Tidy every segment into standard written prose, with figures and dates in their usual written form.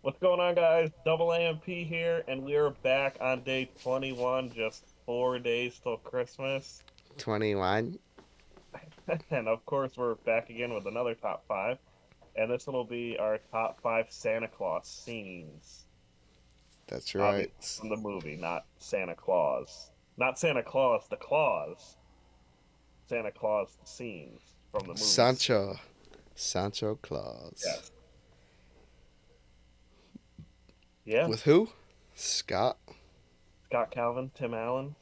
What's going on, guys? Double AMP here, and we are back on day 21, just 4 days till Christmas. 21. And of course, we're back again with another top five. And this one will be our top five Santa Claus scenes. That's Obviously, right. from the movie, not Santa Claus. Not Santa Claus, the Claus. Santa Claus, the scenes from the movies. Sancho. Sancho Claus. Yes. Yeah. With who? Scott. Scott Calvin, Tim Allen.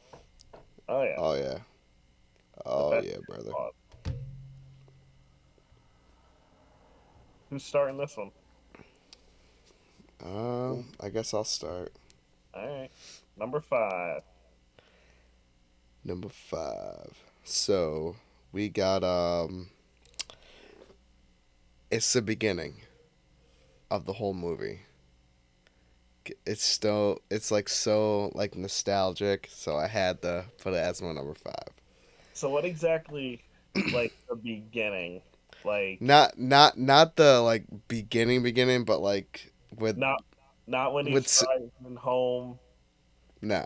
Oh, yeah. Oh, yeah. The Oh, best yeah, Santa brother. Claus. Who's starting this one? I guess I'll start. All right. Number five. Number 5. So, we got, it's the beginning of the whole movie. It's like so, like, nostalgic, so I had to put it as my number 5. So what exactly like the beginning? Like Not the, like, beginning, but, like, not not when he's with, driving home no.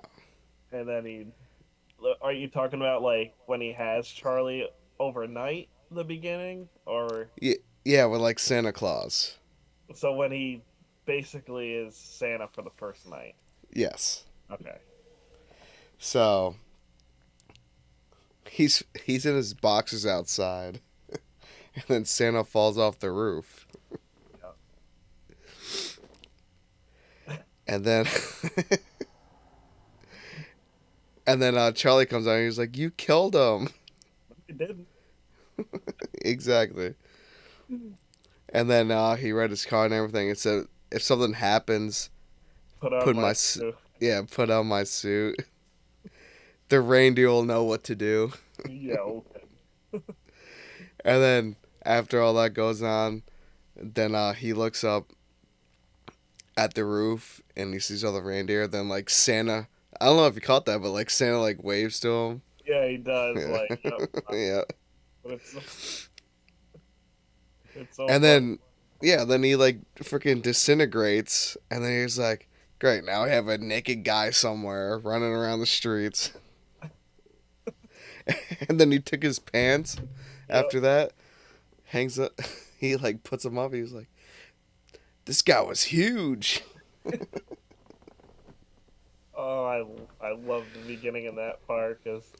and then he are you talking about like when he has Charlie overnight the beginning or Yeah, yeah, with like Santa Claus. so when he basically is Santa for the first night? Yes. Okay. So he's in his boxes outside, and then Santa falls off the roof, and then Charlie comes out and he's like, "You killed him." He didn't. Exactly. And then he read his card and everything. It said, "If something happens, Put on put my my yeah, put on my suit. The reindeer will know what to do." yeah, okay. And then after all that goes on, then he looks up at the roof and he sees all the reindeer. Then like Santa, I don't know if you caught that, but like Santa like waves to him. Yeah, he does Yeah, like yep. yeah. But it's so And fun. then yeah, then he like freaking disintegrates, and then he's like, "Great, now we have a naked guy somewhere running around the streets." And then he took his pants Yep. after that, hangs up. He like puts them up. He was like, "This guy was huge." Oh, I love the beginning of that part because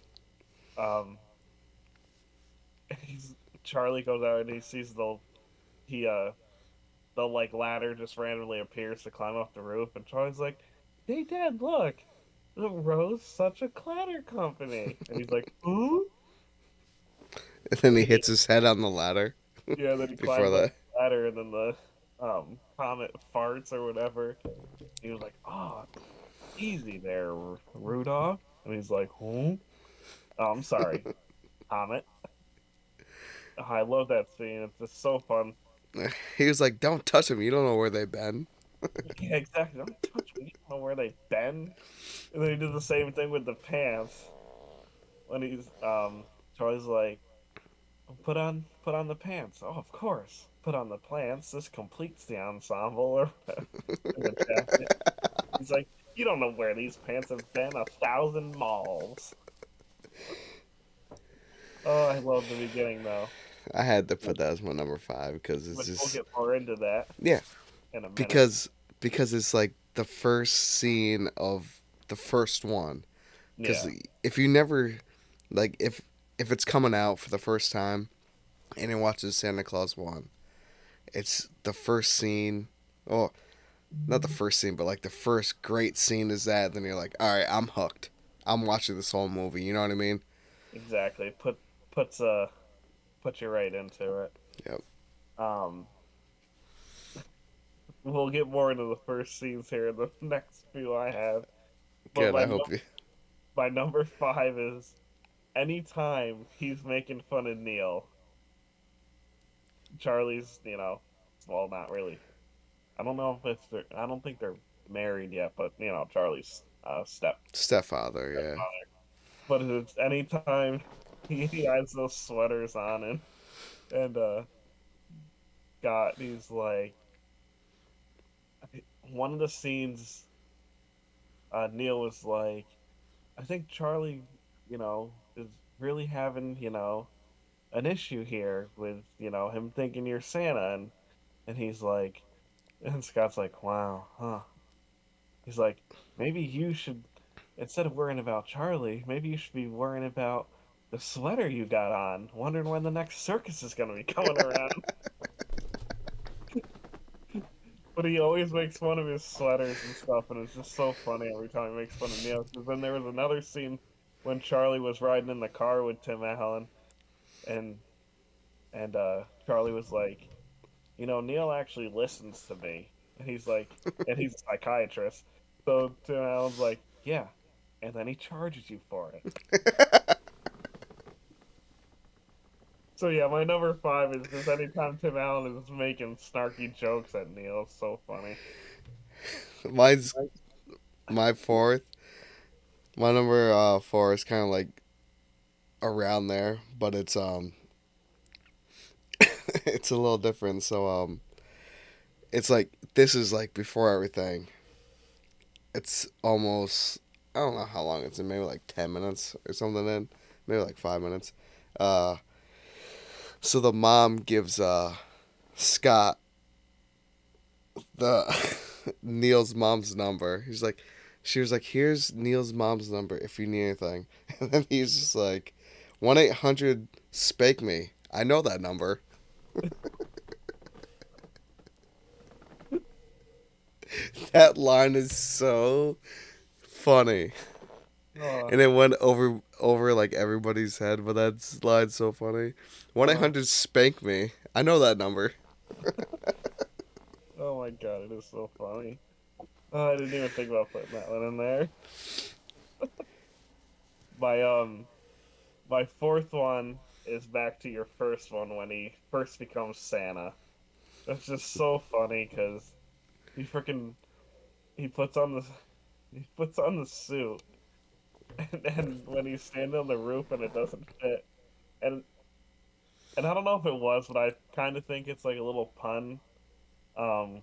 um he's Charlie goes out and he sees he the like ladder just randomly appears to climb off the roof and Charlie's like, "Hey Dad, look, the Rose such a clatter company," and he's like, "Ooh," And then he and he, hits his head on the ladder yeah, then he before climbs up that. the ladder and then the comet farts or whatever. He was like, "Oh, easy there, Rudolph," and he's like, "Hmm." Oh, I'm sorry, Comet. Oh, I love that scene. It's just so fun. He was like, "Don't touch him. You don't know where they've been." Yeah, exactly. Don't touch me. You don't know where they've been. And then he did the same thing with the pants when he's Charlie's like, put on the pants. Oh, of course. Put on the pants. This completes the ensemble or in the jacket. He's like, you don't know where these pants have been 1,000 malls. Oh, I love the beginning though. I had to put that as my number 5 because it's But we'll just get more into that yeah, in a minute. because it's like the first scene of the first one. Because Yeah. if you never like if it's coming out for the first time and you watch the Santa Claus one, it's the first scene. Oh, not the first scene, but like the first great scene is that. Then you're like, all right, I'm hooked. I'm watching this whole movie. You know what I mean? Exactly. Puts put you right into it. Yep. Um, we'll get more into the first scenes here in the next few I have. But Good. I hope you. my number five is anytime he's making fun of Neil, Charlie's, well, not really. I don't know if they're, I don't think they're married yet, but Charlie's Stepfather, yeah. stepfather. But it's anytime he has those sweaters on and got he's like one of the scenes, Neil was like, I think Charlie, is really having, an issue here with, him thinking you're Santa. And he's like, and Scott's like, wow, huh. He's like, maybe you should, instead of worrying about Charlie, maybe you should be worrying about the sweater you got on, wondering when the next circus is going to be coming around. But he always makes fun of his sweaters and stuff, and it's just so funny every time he makes fun of Neil. Because then there was another scene when Charlie was riding in the car with Tim Allen, and Charlie was like, Neil actually listens to me, and he's like, and he's a psychiatrist. So Tim Allen's like, yeah, and then he charges you for it. So yeah, my number five is just anytime Tim Allen is making snarky jokes at Neil. It's so funny. Mine's my fourth. My number four is kind of like around there, but it's it's a little different. So it's like this is like before everything. It's almost I don't know how long it's in, maybe like 10 minutes or something in, maybe like 5 minutes. Uh, so the mom gives Scott the Neil's mom's number. She was like, here's Neil's mom's number if you need anything. And then he's just like, 1-800 spank me. I know that number. That line is so funny, Oh, and it went over like everybody's head. But that line's so funny. One eight uh, hundred spank me. I know that number. oh my God, it is so funny. Oh, I didn't even think about putting that one in there. My my fourth one is back to your first one when he first becomes Santa. That's just so funny because he freaking he puts on the he puts on the suit and when he's standing on the roof and it doesn't fit and I don't know if it was, but I kind of think it's like a little pun um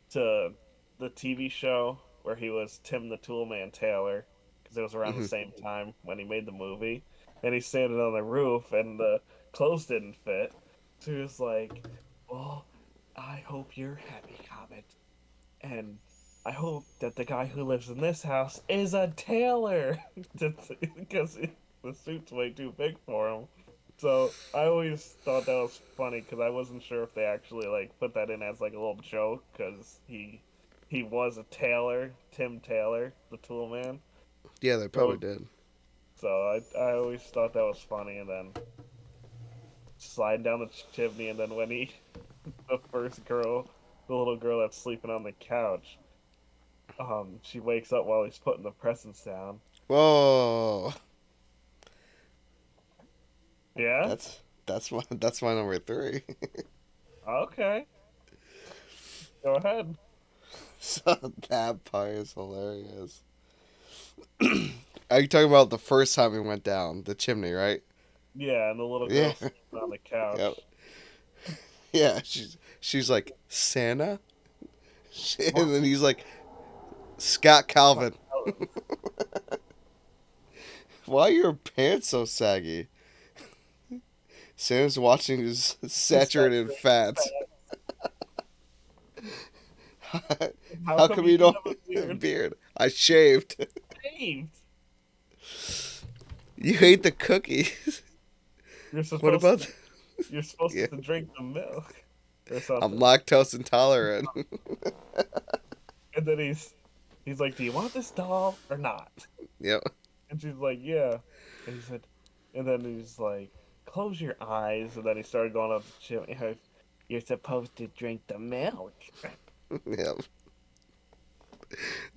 to the TV show where he was Tim the Toolman Taylor because it was around the Hmm. same time when he made the movie, and he's standing on the roof and the clothes didn't fit, so he was like, "Well, I hope you're happy, Comet, and I hope that the guy who lives in this house is a tailor because the suit's way too big for him." So I always thought that was funny because I wasn't sure if they actually like put that in as like a little joke because he was a tailor, Tim Taylor, the tool man. Yeah, they probably So did. I always thought that was funny, and then sliding down the chimney, and then when he the first girl, the little girl that's sleeping on the couch, she wakes up while he's putting the presents down. Whoa, Yeah. that's my number three. Okay. Go ahead. So that part is hilarious. Are you talking about the first time we went down the chimney, right? Yeah, and the little Yeah, girl sleeping on the yeah, couch. yeah. She's like Santa, What? and then he's like Scott Calvin. Why are your pants so saggy? Santa's watching his saturated Saturated fats. fat. How How come come you you don't don't have a have a beard? beard? I shaved. Shaved. You ate the cookies. You're What supposed about? to you're supposed Yeah, to drink the milk or I'm something. lactose intolerant. And then he's like, "Do you want this doll or not?" Yep. And she's like, "Yeah." And he said, and then he's like, "Close your eyes." And then he started going up the chimney. He goes, "You're supposed to drink the milk." Yep.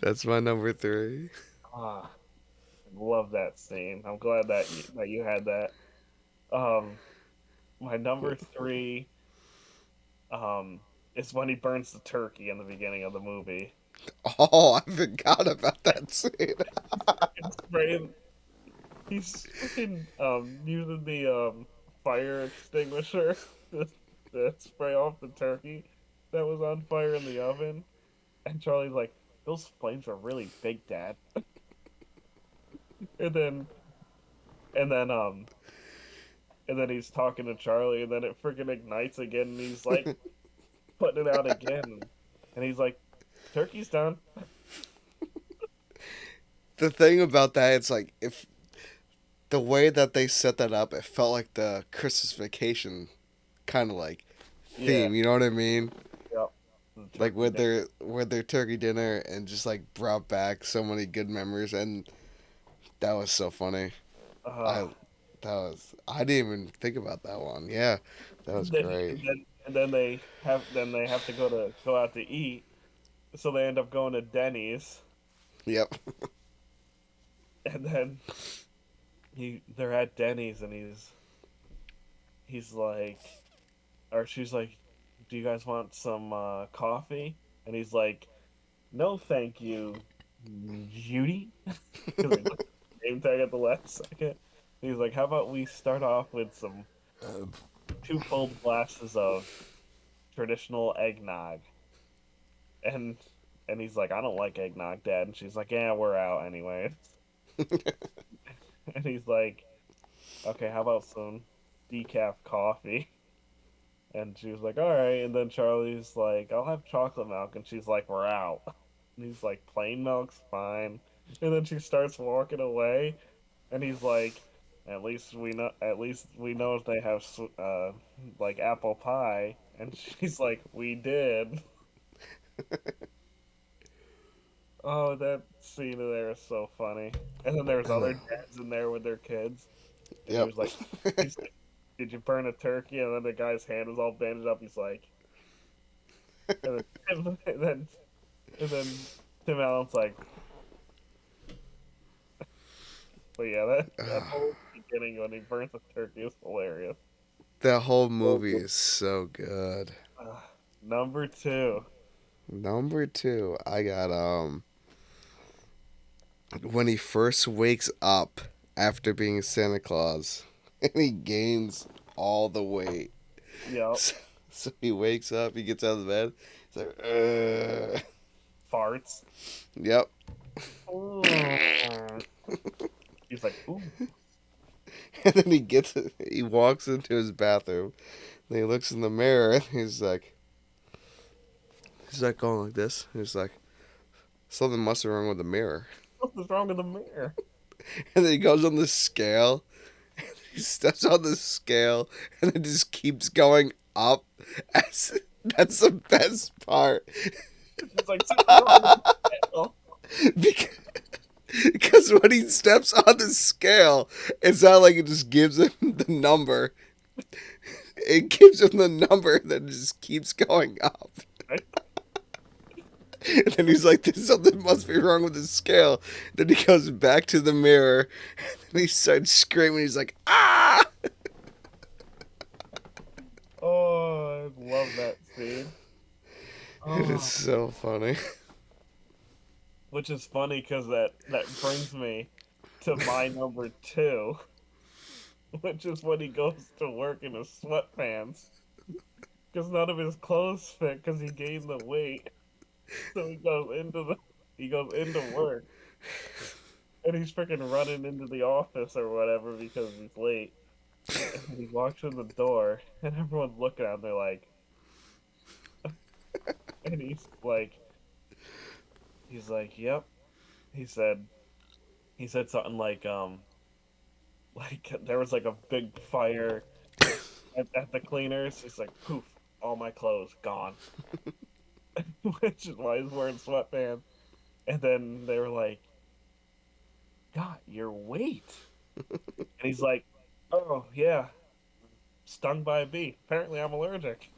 That's my number three. Ah, love that scene. I'm glad that you had that. Um, my number three, um, is when he burns the turkey in the beginning of the movie. Oh, I forgot about that scene. Freaking spraying, he's freaking using the fire extinguisher to spray off the turkey that was on fire in the oven. And Charlie's like, those flames are really big, Dad. And then and then and then he's talking to Charlie, and then it freaking ignites again, and he's like putting it out again, and he's like, turkey's done. The thing about that, it's like if the way that they set that up, it felt like the Christmas Vacation kind of like Yeah, theme. You know what I mean? yep. The Like turkey dinner. with their turkey dinner and just like brought back so many good memories, and that was so funny. Uh, I I didn't even think about that one. Yeah, that was then great. and then they have to go out to eat, so they end up going to Denny's, Yep. and then they're at Denny's, and he's like, or she's like, do you guys want some coffee? And he's like, no, thank you, Judy, because he put the name tag at the last second. He's like, how about we start off with some two cold glasses of traditional eggnog, and he's like, I don't like eggnog, Dad, and she's like, yeah, we're out anyway. And he's like, okay, how about some decaf coffee? And she was like, all right. And then Charlie's like, I'll have chocolate milk. And she's like, we're out. And he's like, plain milk's fine. And then she starts walking away. And he's like, at least we know if they have, like apple pie. And she's like, we did. Oh, that scene in there is so funny. And then there's And other dads in there with their kids. And he yep. was like, he's like, did you burn a turkey? And then the guy's hand was all bandaged up. He's like, and then, and then And then Tim Allen's like, but yeah, that whole beginning when he burns a turkey is hilarious. That whole movie is so good. Uh, number two. Number two, I got when he first wakes up after being Santa Claus and he gains all the weight. Yep. So, so he wakes up, he gets out of the bed, he's like, Farts. yep. Mm. He's like, ooh. And then he walks into his bathroom, and he looks in the mirror, and he's like going like this. He's like, something must be wrong with the mirror. What's wrong with the mirror? And then he goes on the scale, he steps on the scale, and it just keeps going up. As, that's the best part. He's like, something's wrong with the scale. because, because when he steps on the scale, it's not like it just gives him the number. It gives him the number that just keeps going up. Right? And then he's like, "There's something must be wrong with the scale." Then he goes back to the mirror, and he starts screaming. He's like, "Ah!" Oh, I love that scene. It is Oh, so funny. which is funny because that brings me to my number two, which is when he goes to work in his sweatpants because none of his clothes fit because he gained the weight. So he goes into work and he's freaking running into the office or whatever because he's late. And he walks in the door and everyone's looking at him. They're like, and he's like, yep. He said he said something like there was like a big fire at the cleaners. He's like, poof, all my clothes gone, which is why he's wearing sweatpants. And then they were like, God, your weight. And he's like, oh yeah, stung by a bee. Apparently, I'm allergic.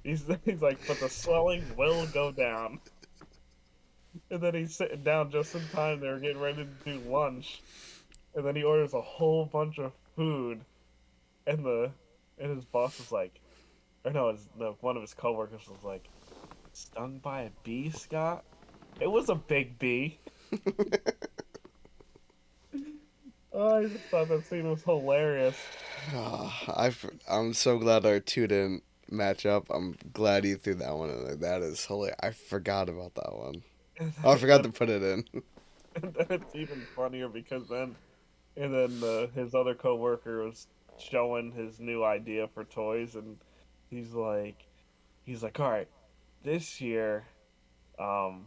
He's like, but the swelling will go down. And then he's sitting down just in time. They were getting ready to do lunch, and then he orders a whole bunch of food. And the and his boss was like, or no, one of his coworkers was like, stung by a bee, Scott. It was a big bee. Oh, I just thought that scene was hilarious. I'm so glad I tuned in match up. I'm glad you threw that one in there. That is hilarious. I forgot about that one. And Oh, I then, forgot to put it in. and then it's even funnier because his other coworker was showing his new idea for toys, and he's like, all right, this year, um,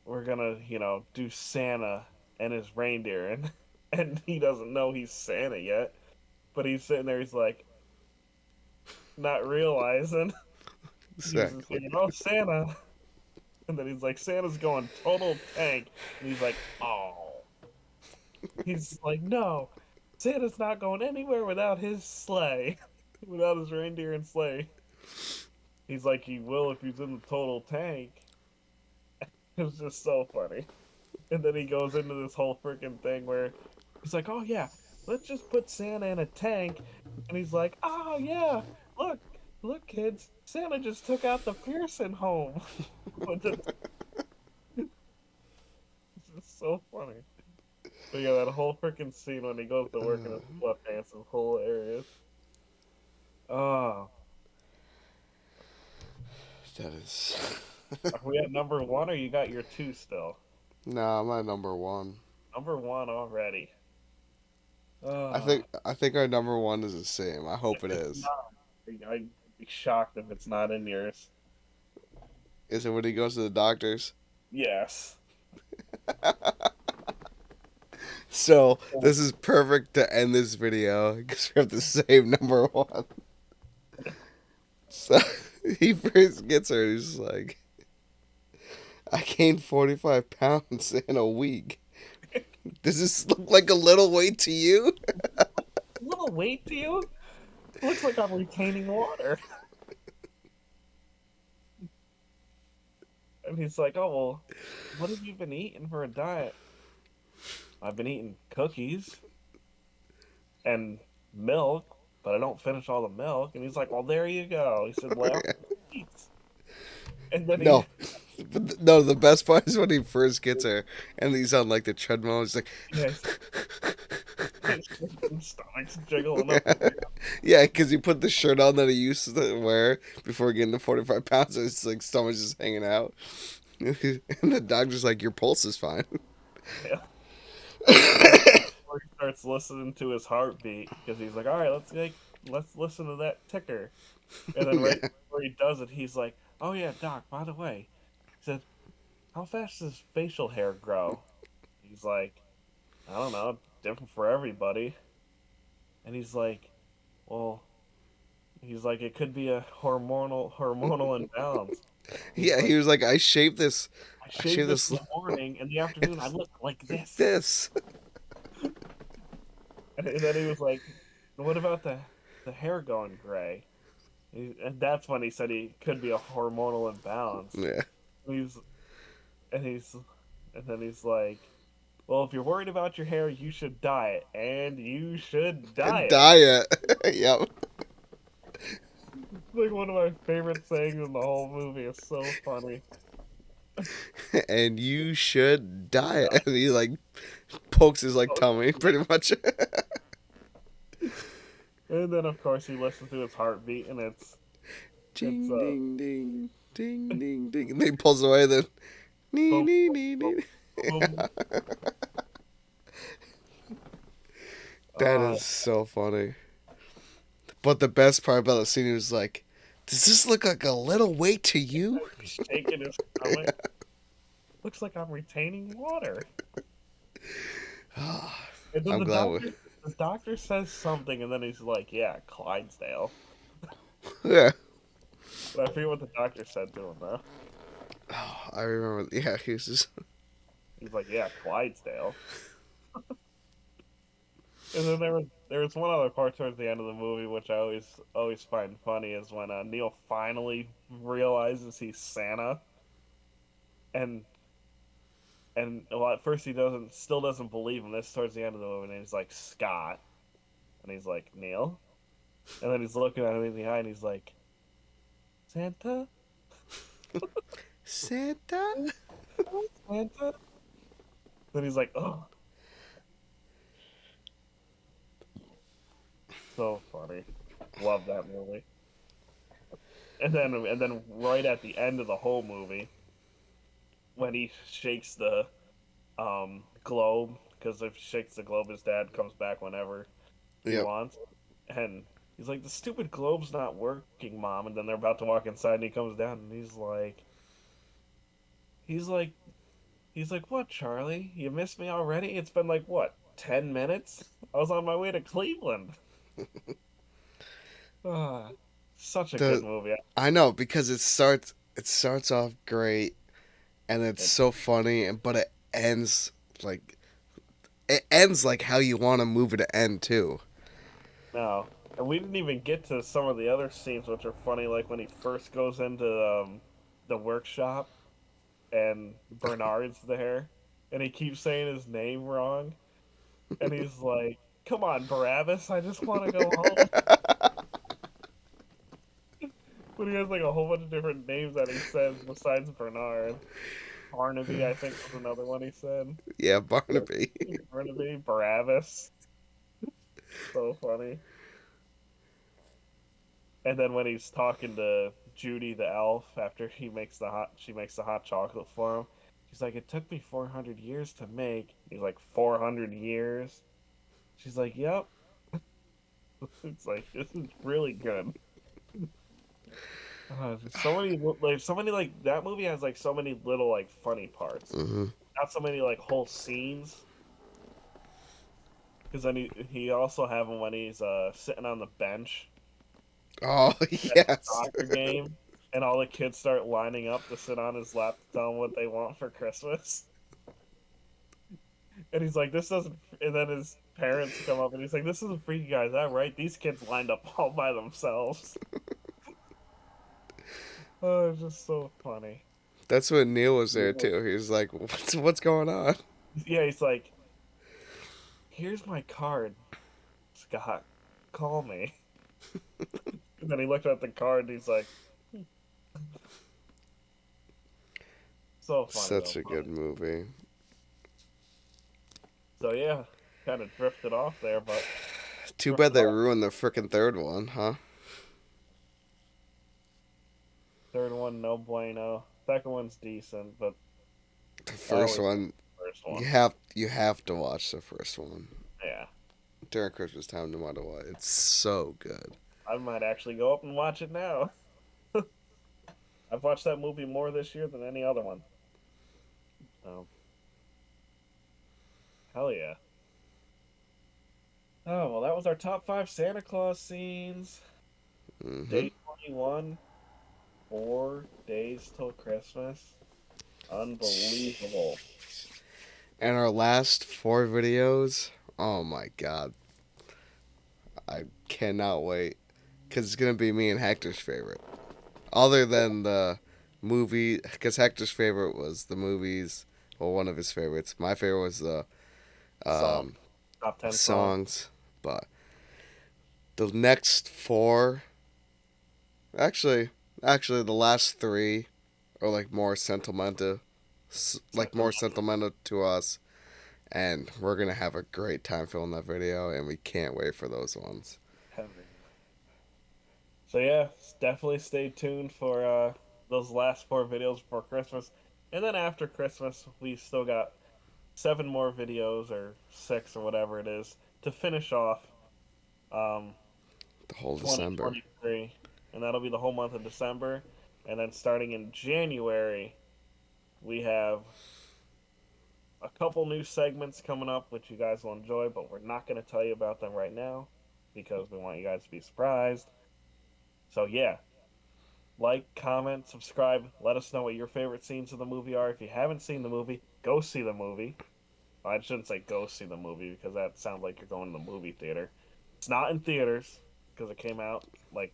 we're gonna, do Santa and his reindeer, and he doesn't know he's Santa yet, but he's sitting there, he's like, not realizing he's just Exactly. hearing, oh, Santa, and then he's like, Santa's going total tank, and he's like, oh, he's like, no, Santa's not going anywhere without his sleigh, without his reindeer and sleigh. He's like, he will if he's in the total tank. It was just so funny. And then he goes into this whole freaking thing where he's like, "Oh yeah, let's just put Santa in a tank." And he's like, "Oh yeah, look, look, kids, Santa just took out the Pearson home." It's just so funny. But yeah, that whole freaking scene when he goes to work in his sweatpants is hilarious. Oh, That is. are we at number one, or you got your two still? Nah, my number one. Number one already. I Oh, think I think our number one is the same. I if hope it it's is. not, I'd be shocked if it's not in yours. Is it when he goes to the doctors? Yes. So this is perfect to end this video because we have the same number one. So he first gets her. He's like, I gained 45 pounds in a week. Does this look like a little weight to you? Little weight to you? Looks like I'm retaining water. And he's like, oh, well, what have you been eating for a diet? I've been eating cookies and milk, but I don't finish all the milk. And he's like, well, there you go. He said, lay off the sweets. And then he, No. No, the best part is when he first gets her and he's on like the treadmill. He's like, yeah, his freaking stomach's jiggling up and yeah, because he put the shirt on that he used to wear before getting to 45 pounds. So his like stomach's just hanging out. And the doctor's like, your pulse is fine. down. And then before he starts listening to his heartbeat, because he's like, all right, let's listen to that ticker. And then right Yeah. before he does it, he's like, "Oh yeah, Doc. By the way," he said, "How fast does facial hair grow?" He's like, "I don't know, different for everybody." And he's like, "Well," he's like, "It could be a hormonal imbalance." He's Yeah, he like, was like, "I I shaved shaved this this, in the morning. In the afternoon, I look like like this." this. And then he was like, "What about the hair going gray?" And that's when he said he could be a hormonal imbalance. Yeah. And and he's and then he's like, well, if you're worried about your hair, you should dye it, and you should dye And it. diet. Yep. It's like one of my favorite sayings in the whole movie. It's so funny. And you should diet. Dye And he like pokes his like it. tummy pretty much. And then of course he listens to his heartbeat, and it's Ding ding ding ding ding ding. And then he pulls away. Then nee boom nee boom nee boom nee. boom. That Uh, is so funny. But the best part about the scene was like, does this look like a little weight to you? he's shaking his stomach. Looks like I'm retaining water. And then I'm glad we. the doctor says something, and then he's like, "Yeah, Clydesdale." Yeah. But I forget what the doctor said to him though. Oh, I remember. Yeah, he was just. He's like, "Yeah, Clydesdale." And then there was one other part towards the end of the movie which I always find funny is when Neil finally realizes he's Santa, and well, at first he doesn't believe him. This towards the end of the movie, and he's like, Scott, and he's like, Neil, and then he's looking at him in the eye and he's like, Santa, Santa? Santa. Then he's like, oh, so funny. Love that movie. And then right at the end of the whole movie, when he shakes the globe, because if he shakes the globe, his dad comes back whenever he Yep. wants, and he's like, "The stupid globe's not working, Mom." And then they're about to walk inside, and he comes down, and he's like, he's like, "What, Charlie? You missed me already? It's been like what, 10 minutes? I was on my way to Cleveland." Ah, such a good The movie. I know because it starts off great and it's It, so funny, and but like it ends like how you want a movie to end too. no, and we didn't even get to some of the other scenes which are funny, like when he first goes into the workshop and Bernard's there, and he keeps saying his name wrong, and he's like, "Come on, Barabbas, I just want to go home." But he has like a whole bunch of different names that he says besides Bernard. Barnaby, I think, was another one he said. Yeah, Like, Barnaby. Barnaby, Barabbas, so funny. And then when he's talking to Judy the elf after she makes the hot chocolate for him, she's like, "It took me 400 years to make." He's like, "400 years?" She's like, "Yep." It's like this is really good. So many like that movie has like so many little like funny parts, Hmm. not so many like whole scenes. Because then he also have him when he's sitting on the bench Oh at the yes. soccer game, and all the kids start lining up to sit on his lap to tell him what they want for Christmas. And he's like, "This doesn't." And then his parents come up, and he's like, "This isn't for you guys, that right? These kids lined up all by themselves." Oh, it's just so funny. That's when Neil was there too. He was like, "What's going on?" Yeah, he's like, "Here's my card, Scott. Call me." And then he looked at the card, and he's like, "Hmm." So funny Such though. a good movie. So yeah, kind of drifted off there, but Too bad drifted they off. ruined the frickin' third one, huh? Third one, no bueno. Second one's decent, but The I first always like one, the first you one. have you have to watch the first one Yeah, during Christmas time, no matter what. It's so good. I might actually go up and watch it now. I've watched that movie more this year than any other one. Oh, hell yeah. Oh, well, that was our top five Santa Claus scenes. Hmm. Day 21, 4 days till Christmas. Unbelievable. And our last four videos, oh my god, I cannot wait because it's gonna be me and Hector's favorite. Other than the movie, because Hector's favorite was the movies, or one of his favorites. My favorite was the Song. um, Top 10 song. songs, but the next four, actually, actually the last three are like more sentimental, more Sentimental. sentimental to us, and we're gonna have a great time filming that video, and we can't wait for those ones. Heavy. So yeah, definitely stay tuned for those last four videos before Christmas. And then after Christmas, we still got seven more videos or six or whatever it is to finish off um The whole December. 2023. And that'll be the whole month of December. And then starting in January, we have a couple new segments coming up which you guys will enjoy, but we're not going to tell you about them right now because we want you guys to be surprised. So yeah, like, comment, subscribe. Let us know what your favorite scenes of the movie are. If you haven't seen the movie, go see the movie. I shouldn't say go see the movie because that sounds like you're going to the movie theater. It's not in theaters because it came out like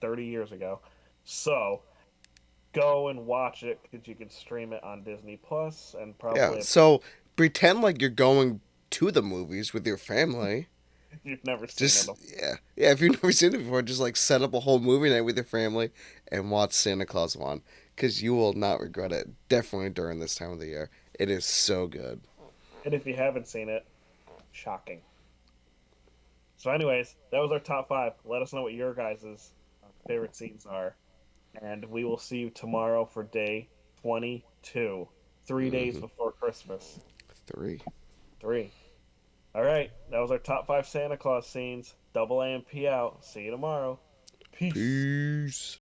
30 years ago. So go and watch it because you can stream it on Disney Plus and Yeah, probably so pretend like you're going to the movies with your family. if you've never seen it. Just yeah. If you've never seen it before, just like set up a whole movie night with your family and watch Santa Claus One, because you will not regret it. Definitely during this time of the year, it is so good. And if you haven't seen it, shocking. So, anyways, that was our top five. Let us know what your guys' favorite scenes are. And we will see you tomorrow for day 22, 3 days Mm-hmm. before Christmas. 3. Three. All right, that was our top five Santa Claus scenes. Double AMP out. See you tomorrow. Peace. Peace.